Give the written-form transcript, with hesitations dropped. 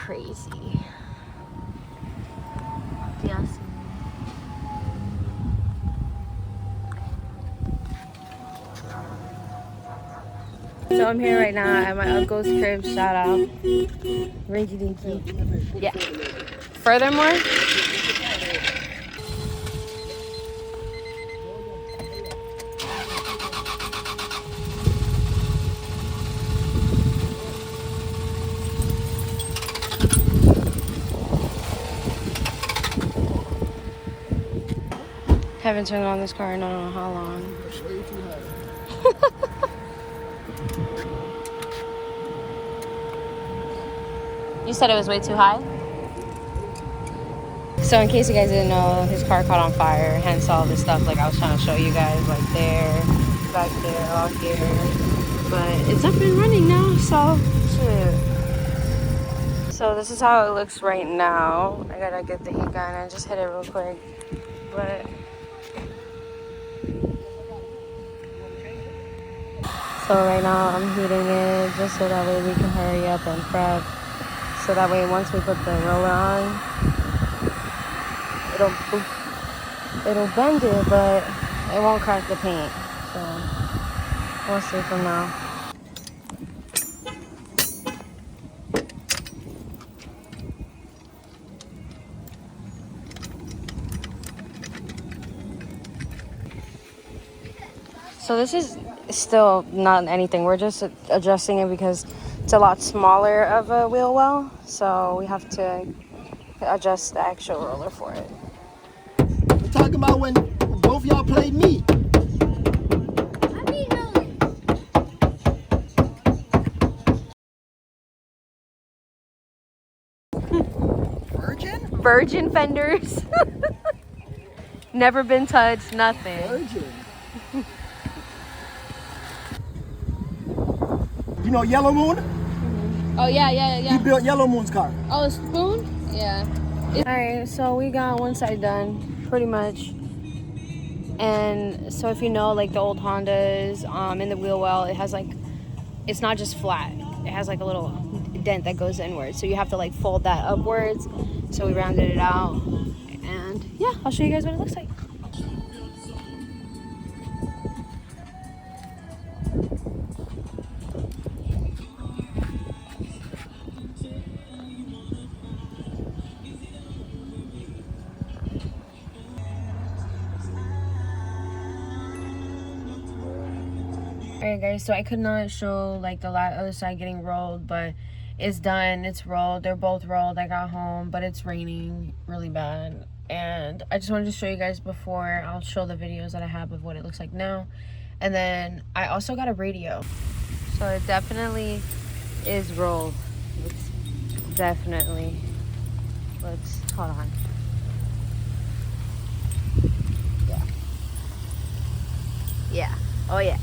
crazy. Yes. So I'm here right now at my uncle's crib. Shout out. Rinky dinky. Yeah. Furthermore, haven't turned on this car in I don't know how long. You said it was way too high? So in case you guys didn't know, his car caught on fire, hence all this stuff like I was trying to show you guys, like there, back there, all here. But it's up and running now, so shit. So this is how it looks right now. I gotta get the heat gun and just hit it real quick. But so right now I'm heating it just so that way we can hurry up and prep. So that way once we put the roller on, it'll bend it, but it won't crack the paint. So we'll see from now. So this is still not anything. We're just adjusting it because it's a lot smaller of a wheel well. So we have to adjust the actual roller for it. We're talking about when both y'all played me. Virgin? Virgin fenders. Never been touched, nothing. Virgin. You know Yellow Moon? Oh yeah. He built Yellow Moon's car. Oh, Spoon? Yeah. Alright, so we got one side done, pretty much. And so if you know, like the old Hondas, in the wheel well, it has like, it's not just flat. It has like a little dent that goes inwards. So you have to like fold that upwards. So we rounded it out. And yeah, I'll show you guys what it looks like. Alright guys, so I could not show like the other side getting rolled, but it's done, it's rolled, they're both rolled. I got home, but it's raining really bad, and I just wanted to show you guys before. I'll show the videos that I have of what it looks like now. And then I also got a radio, so it definitely is rolled. It's definitely, hold on. Yeah, oh yeah.